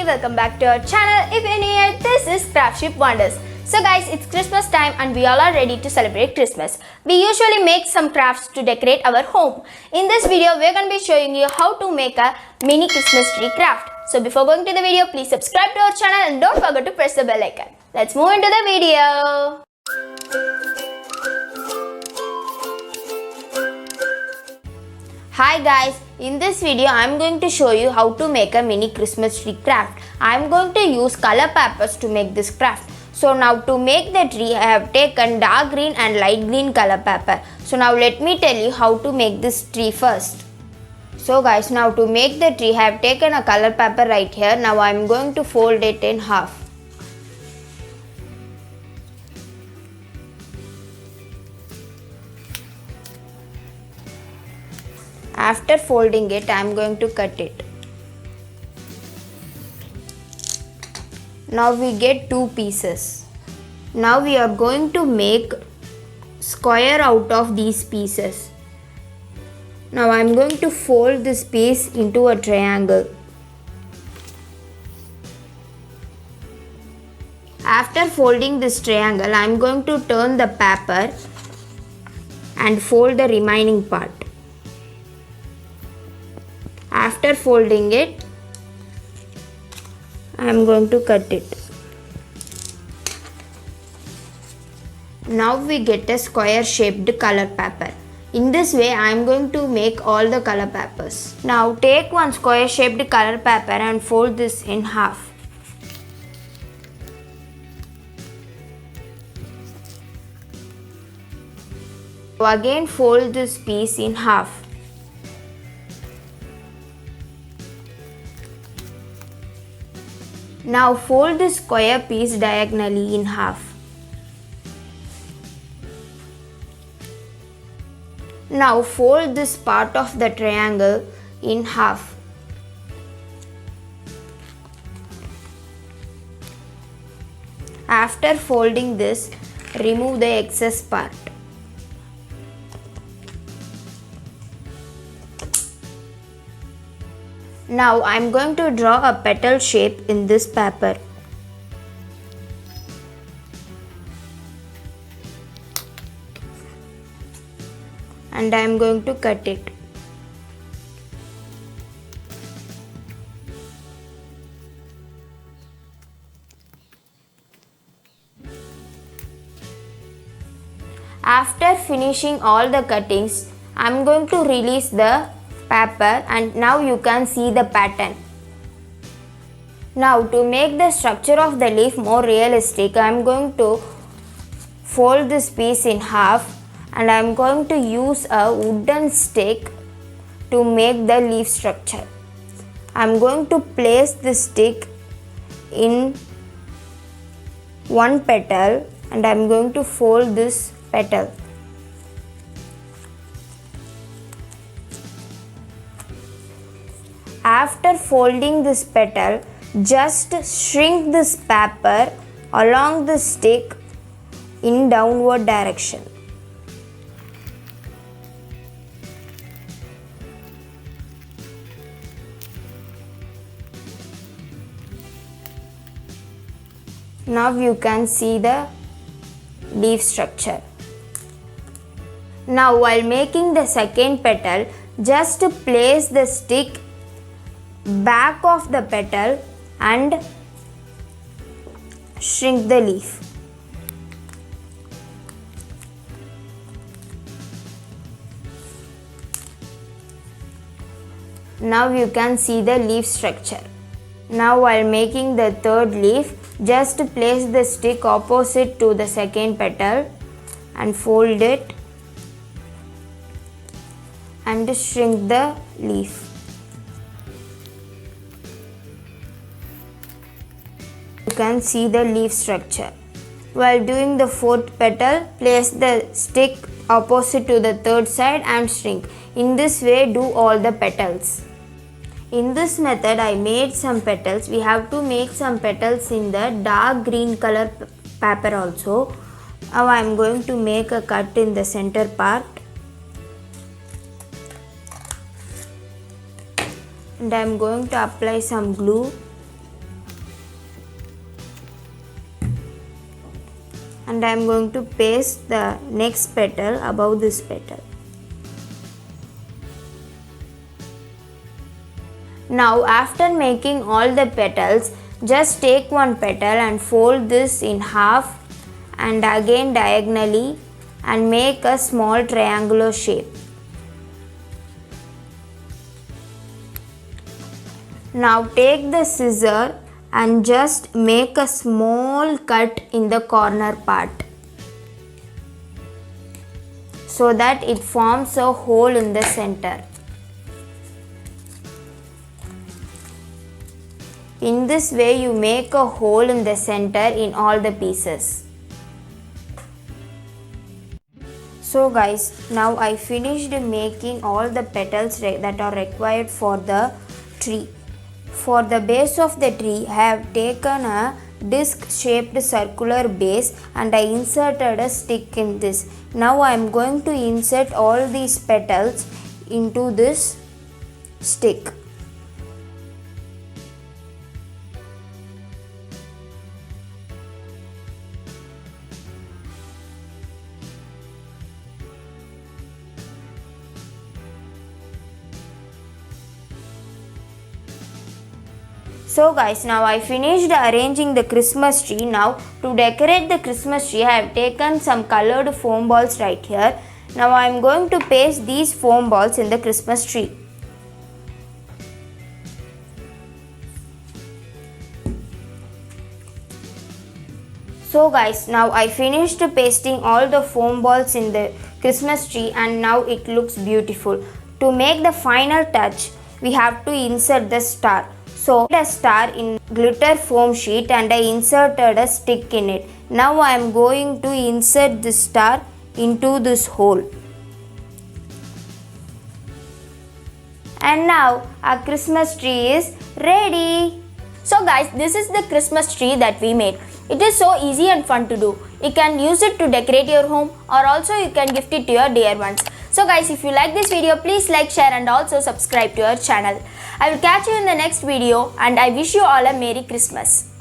everybody, welcome back to our channel. If you're new here, this is Craftship Wonders. So guys, it's Christmas time and we all are ready to celebrate Christmas. We usually make some crafts to decorate our home. In this video, we're going to be showing you how to make a mini Christmas tree craft. So before going to the video, please subscribe to our channel and don't forget to press the bell icon. Let's move into the video. Hi guys, in this video I am going to show you how to make a mini Christmas tree craft. I am going to use color papers to make this craft. So now to make the tree I have taken dark green and light green color paper. So now let me tell you how to make this tree first. So guys, now to make the tree I have taken a color paper right here. Now I am going to fold it in half. After folding it, I am going to cut it. Now we get two pieces. Now we are going to make square out of these pieces. Now I am going to fold this piece into a triangle. After folding this triangle, I am going to turn the paper and fold the remaining part. After folding it, I am going to cut it. Now we get a square shaped color paper. In this way, I am going to make all the color papers. Now take one square shaped color paper and fold this in half. Again fold this piece in half. Now fold this square piece diagonally in half. Now fold this part of the triangle in half. After folding this, remove the excess part. Now I am going to draw a petal shape in this paper. And I am going to cut it. After finishing all the cuttings, I am going to release the paper and now you can see the pattern. Now to make the structure of the leaf more realistic, I am going to fold this piece in half and I am going to use a wooden stick to make the leaf structure. I am going to place this stick in one petal and I am going to fold this petal. After folding this petal, just shrink this paper along the stick in downward direction. Now you can see the leaf structure. Now while making the second petal, just place the stick back of the petal and shrink the leaf. Now you can see the leaf structure. Now while making the third leaf, just place the stick opposite to the second petal and fold it and shrink the leaf. You can see the leaf structure. While doing the fourth petal, place the stick opposite to the third side and shrink. In this way, do all the petals. In this method, I made some petals. We have to make some petals in the dark green color paper also. Now I am going to make a cut in the center part. And I am going to apply some glue. and I am going to paste the next petal above this petal. Now after making all the petals, just take one petal and fold this in half and again diagonally and make a small triangular shape. Now take the scissor and just make a small cut in the corner part so that it forms a hole in the center. In this way you make a hole in the center in all the pieces. So guys, now I finished making all the petals that are required for the tree. For the base of the tree, I have taken a disc shaped circular base and I inserted a stick in this. Now I am going to insert all these petals into this stick. So guys, now I finished arranging the Christmas tree. Now to decorate the Christmas tree, I have taken some colored foam balls right here. Now I am going to paste these foam balls in the Christmas tree. So guys, now I finished pasting all the foam balls in the Christmas tree and now it looks beautiful. To make the final touch, we have to insert the star. So a star in glitter foam sheet and I inserted a stick in it. Now I am going to insert this star into this hole. And now our Christmas tree is ready. So guys, this is the Christmas tree that we made. It is so easy and fun to do. You can use it to decorate your home or also you can gift it to your dear ones. So guys, if you like this video, please like, share and also subscribe to our channel. I will catch you in the next video and I wish you all a Merry Christmas.